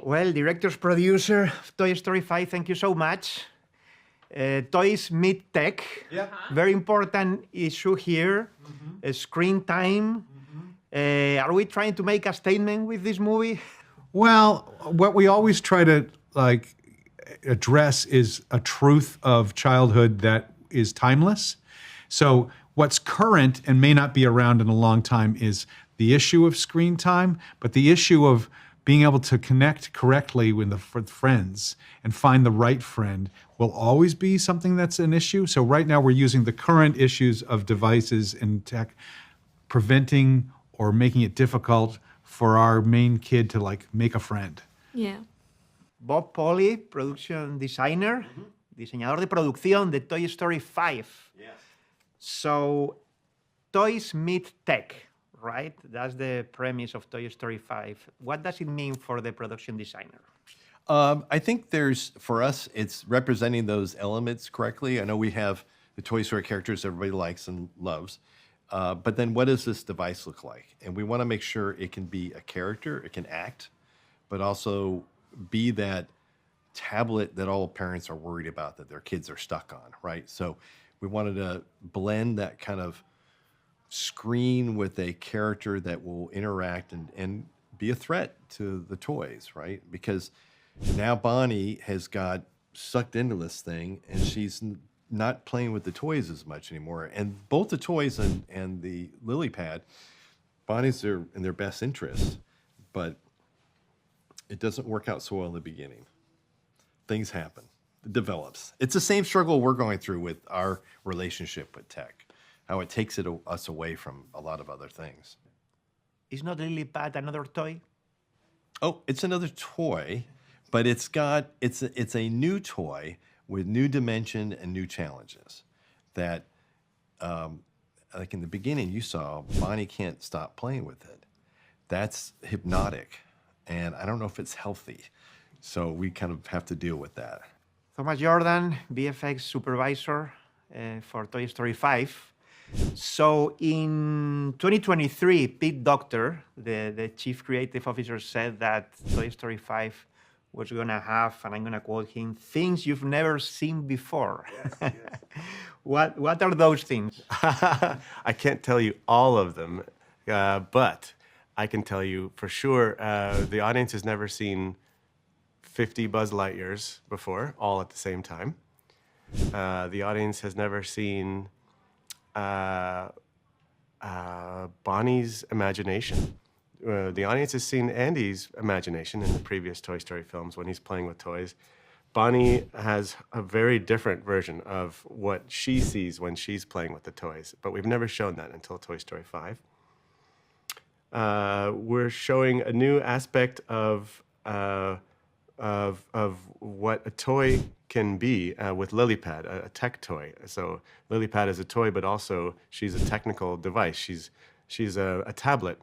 Well, director's producer of Toy Story 5, thank you so much. Toys meet tech. Yeah. Very important issue here. Screen time. Are we trying to make a statement with this movie? Well, what we always try to address is a truth of childhood that is timeless. So what's current and may not be around in a long time is the issue of screen time, but the issue of being able to connect correctly with friends and find the right friend will always be something that's an issue. So right now we're using the current issues of devices and tech, preventing or making it difficult for our main kid to make a friend. Yeah. Bob Pauley, production designer, diseñador de producción de Toy Story 5. Yes. So, toys meet tech, right? That's the premise of Toy Story 5. What does it mean for the production designer? I think for us, it's representing those elements correctly. I know we have the Toy Story characters everybody likes and loves, but then what does this device look like? And we want to make sure it can be a character, it can act, but also be that tablet that all parents are worried about that their kids are stuck on, right? So we wanted to blend that kind of screen with a character that will interact and be a threat to the toys, right? Because now Bonnie has got sucked into this thing and she's not playing with the toys as much anymore. And both the toys and the lily pad, Bonnie's in their best interest, but it doesn't work out so well in the beginning. Things happen. It develops. It's the same struggle we're going through with our relationship with tech, how it takes us away from a lot of other things. Is not Lily Pad another toy? Oh, it's another toy, but it's a new toy with new dimension and new challenges that, like in the beginning, you saw Bonnie can't stop playing with it. That's hypnotic, and I don't know if it's healthy. So we kind of have to deal with that. Thomas Jordan, VFX supervisor for Toy Story 5. So in 2023, Pete Docter, the chief creative officer, said that Toy Story 5 was going to have, and I'm going to quote him, things you've never seen before. Yes. What are those things? I can't tell you all of them, but I can tell you for sure the audience has never seen 50 Buzz Lightyears before, all at the same time. The audience has never seen Bonnie's imagination. The audience has seen Andy's imagination in the previous Toy Story films when he's playing with toys. Bonnie has a very different version of what she sees when she's playing with the toys, but we've never shown that until Toy Story 5. We're showing a new aspect of what a toy can be with LilyPad, a tech toy. So LilyPad is a toy, but also she's a technical device. She's a tablet,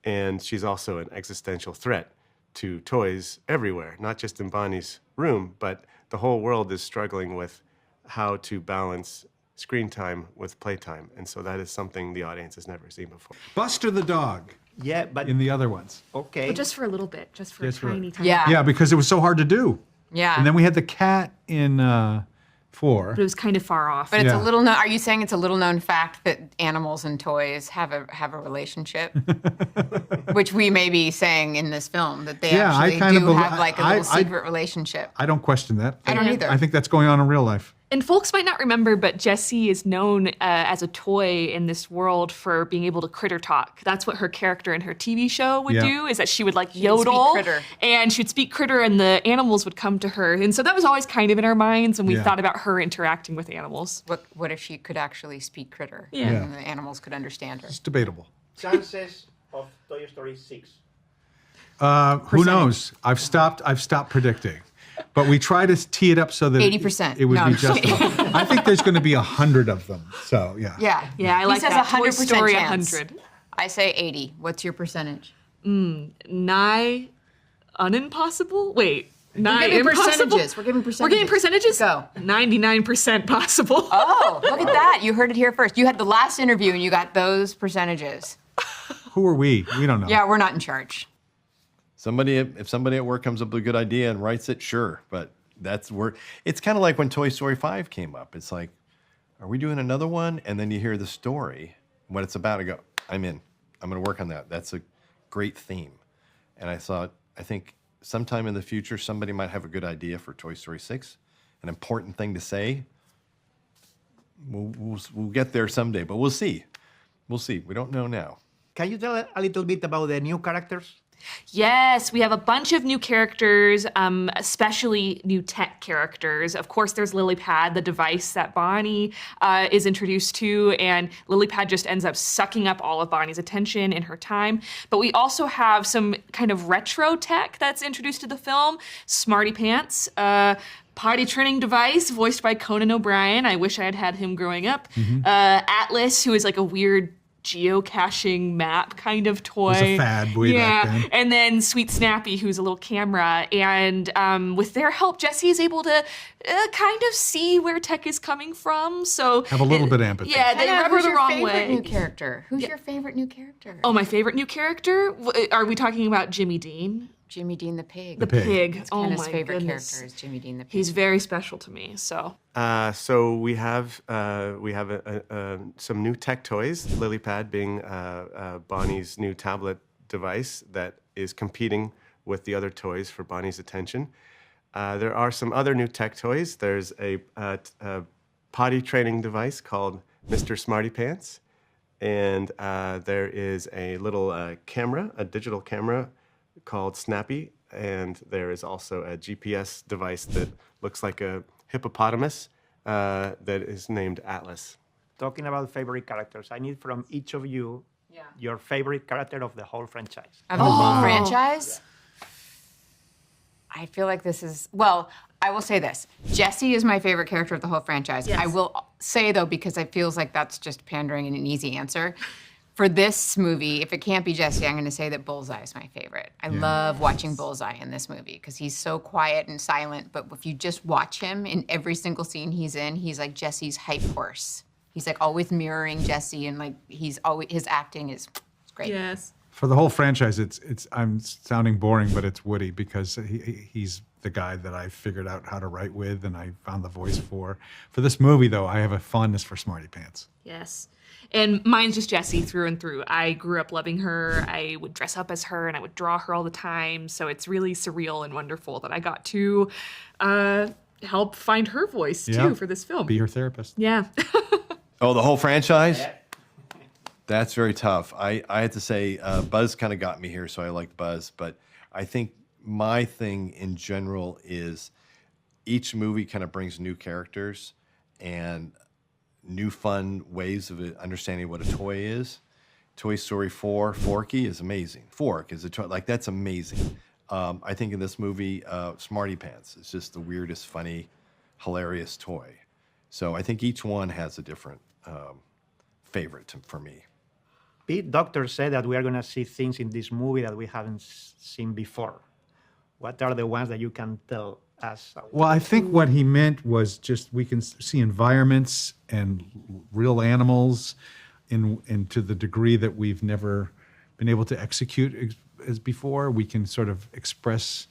and she's also an existential threat to toys everywhere, not just in Bonnie's room, but the whole world is struggling with how to balance screen time with playtime. And so that is something the audience has never seen before. Buster the dog. Yeah, but in the other ones. Okay. But just for a little bit, just for a tiny. Yeah. Yeah, because it was so hard to do. Yeah. And then we had the cat in 4. But it was kind of far off. But it's Yeah. a little known. Are you saying it's a little known fact that animals and toys have a relationship, which we may be saying in this film that they Yeah, I actually kind of do believe- have like a little secret relationship? I don't question that. I don't either. I think that's going on in real life. And folks might not remember, but Jessie is known as a toy in this world for being able to critter talk. That's what her character in her TV show would Yeah. do, is that she would like She would speak yodel, critter. and she'd speak critter, and the animals would come to her. And so that was always kind of in our minds when we Yeah. thought about her interacting with animals. What if she could actually speak critter? Yeah. And the animals could understand her. It's debatable. Chances of Toy Story 6. Who knows? I've stopped predicting. But we try to tee it up so that 80%. it would No, be I'm just justified. I think there's going to be 100 of them. So, yeah. Yeah. Yeah, I like he says that. 100% Toy Story chance. 100. I say 80. What's your percentage? Nigh unimpossible? Wait. Nigh giving impossible? percentages. We're giving We're giving percentages. percentages? Go. 99% possible. Oh, look at that. You heard it here first. You had the last interview and you got those percentages. Who are we? We don't know. Yeah, we're not in charge. If somebody at work comes up with a good idea and writes it, sure. But that's where it's kind of like when Toy Story 5 came up. It's like, are we doing another one? And then you hear the story, what it's about, and go, I'm in. I'm going to work on that. That's a great theme. And I think sometime in the future, somebody might have a good idea for Toy Story 6, an important thing to say. We'll get there someday, but we'll see. We'll see. We don't know now. Can you tell a little bit about the new characters? Yes, we have a bunch of new characters, especially new tech characters. Of course, there's Lilypad, the device that Bonnie is introduced to, and Lilypad just ends up sucking up all of Bonnie's attention in her time. But we also have some kind of retro tech that's introduced to the film. Smarty Pants, potty training device voiced by Conan O'Brien. I wish I had had him growing up. Atlas, who is like a weird geocaching map kind of toy. It was a fad way back then. And then Sweet Snappy, who's a little camera. And with their help, Jesse is able to kind of see where tech is coming from. So have a little bit of empathy. Yeah, they rub her the wrong way. New character? Who's your favorite new character? Oh, my favorite new character? Are we talking about Jimmy Dean? Jimmy Dean the pig. The pig. Oh Kenna's my favorite goodness. character is Jimmy Dean the pig. He's very special to me. So So we have some new tech toys. Lilypad being Bonnie's new tablet device that is competing with the other toys for Bonnie's attention. There are some other new tech toys. There's a potty training device called Mr. Smarty Pants, and there is a little camera, a digital camera called Snappy, and there is also a GPS device that looks like a hippopotamus that is named Atlas. Talking about favorite characters, I need from each of you your favorite character of the whole franchise. Of the whole franchise? I feel like this is, well, I will say this. Jessie is my favorite character of the whole franchise. Yes. I will say, though, because it feels like that's just pandering and an easy answer. For this movie, if it can't be Jessie, I'm going to say that Bullseye is my favorite. I love watching Bullseye in this movie because he's so quiet and silent, but if you just watch him in every single scene he's in, he's like Jessie's hype horse. He's like always mirroring Jessie, and like his acting is great. yes. For the whole franchise, it's I'm sounding boring, but it's Woody because he's the guy that I figured out how to write with and I found the voice for. For this movie, though, I have a fondness for Smarty Pants. Yes. And mine's just Jessie through and through. I grew up loving her. I would dress up as her and I would draw her all the time. So it's really surreal and wonderful that I got to help find her voice too for this film. Be her therapist. Yeah. Oh, the whole franchise? That's very tough. I had to say Buzz kind of got me here, so I like Buzz. But I think my thing in general is each movie kind of brings new characters and new fun ways of understanding what a toy is. Toy Story 4, Forky is amazing. Fork is a toy, like that's amazing. I think in this movie, Smarty Pants is just the weirdest, funny, hilarious toy. So I think each one has a different favorite for me. Pete Doctor said that we are going to see things in this movie that we haven't seen before. What are the ones that you can tell us? Well, I think what he meant was just we can see environments and real animals in to the degree that we've never been able to execute as before. We can sort of express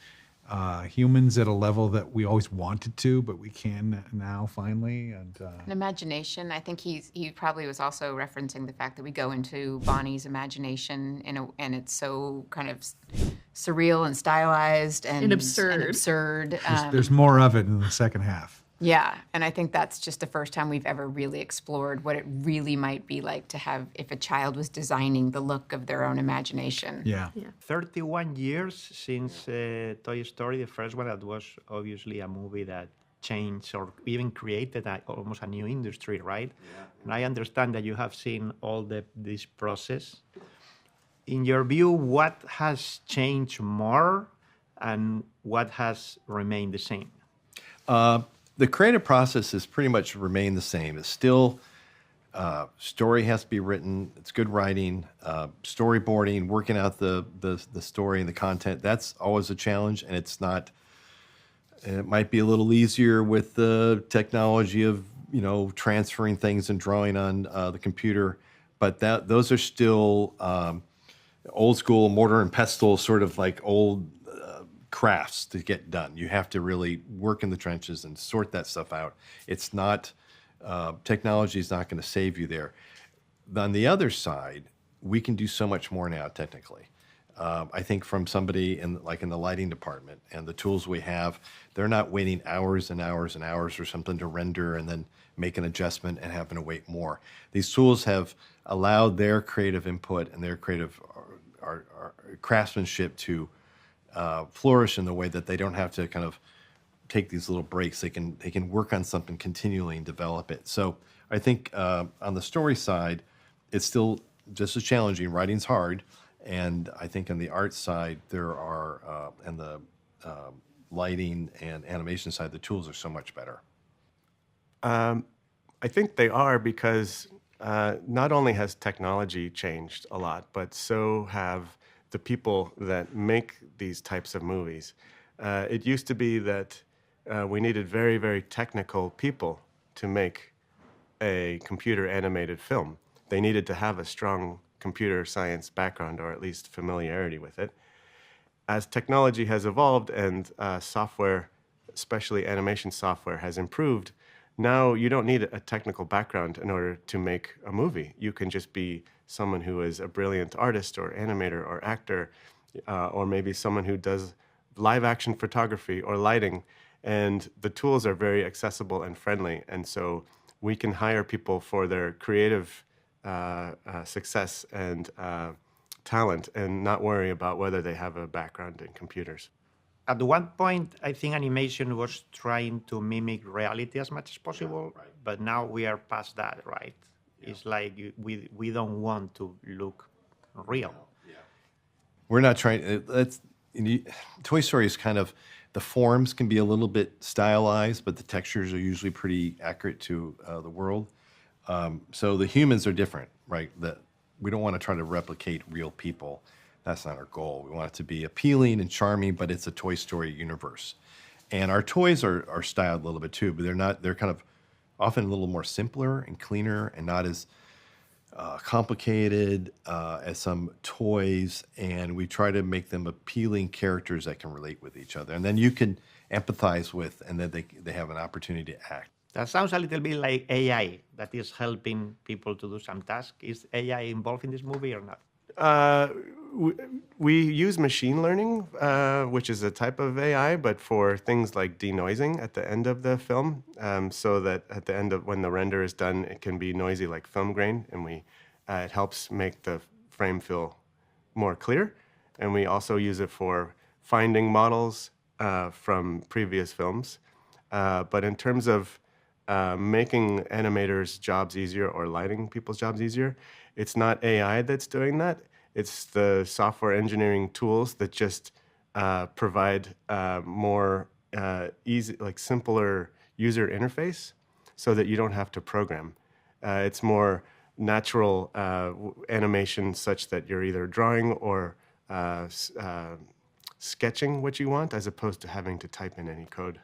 humans at a level that we always wanted to, but we can now finally. And An imagination. I think he probably was also referencing the fact that we go into Bonnie's imagination and it's so kind of surreal and stylized and absurd. there's more of it in the second half. Yeah, and I think that's just the first time we've ever really explored what it really might be like to have if a child was designing the look of their own imagination. Yeah. 31 years since Toy Story, the first one, that was obviously a movie that changed or even created almost a new industry, right? Yeah. And I understand that you have seen all this process. In your view, what has changed more and what has remained the same? The creative process has pretty much remained the same. It's still, story has to be written. It's good writing, storyboarding, working out the story and the content. That's always a challenge, and it's not. It might be a little easier with the technology of transferring things and drawing on the computer, but those are still old school mortar and pestle, sort of like old crafts to get done. You have to really work in the trenches and sort that stuff out. It's not, technology is not going to save you there. On the other side, we can do so much more now technically. I think from somebody in the lighting department and the tools we have, they're not waiting hours and hours and hours for something to render and then make an adjustment and having to wait more. These tools have allowed their creative input and their creative our craftsmanship to flourish in the way that they don't have to kind of take these little breaks. They can work on something continually and develop it. So I think on the story side, it's still just as challenging. Writing's hard. And I think on the art side, there are, and the lighting and animation side, the tools are so much better. I think they are because not only has technology changed a lot, but so have the people that make these types of movies. It used to be that we needed very, very technical people to make a computer animated film. They needed to have a strong computer science background or at least familiarity with it. As technology has evolved and software, especially animation software, has improved, now you don't need a technical background in order to make a movie. You can just be someone who is a brilliant artist or animator or actor, or maybe someone who does live action photography or lighting. And the tools are very accessible and friendly. And so we can hire people for their creative success and talent and not worry about whether they have a background in computers. At one point, I think animation was trying to mimic reality as much as possible, right. But now we are past that, right? Yeah. It's like we don't want to look real. Yeah. We're not trying. Toy Story is kind of, the forms can be a little bit stylized, but the textures are usually pretty accurate to the world. So the humans are different, right? We don't want to try to replicate real people. That's not our goal. We want it to be appealing and charming, but it's a Toy Story universe. And our toys are styled a little bit too, but they're kind of often a little more simpler and cleaner and not as complicated as some toys. And we try to make them appealing characters that can relate with each other. And then you can empathize with, and then they have an opportunity to act. That sounds a little bit like AI that is helping people to do some tasks. Is AI involved in this movie or not? We use machine learning, which is a type of AI, but for things like denoising at the end of the film, so that at the end of when the render is done, it can be noisy like film grain, and it helps make the frame feel more clear. And we also use it for finding models from previous films. But in terms of making animators' jobs easier or lighting people's jobs easier, it's not AI that's doing that. It's the software engineering tools that just provide more easy, simpler user interface so that you don't have to program. It's more natural animation such that you're either drawing or sketching what you want as opposed to having to type in any code.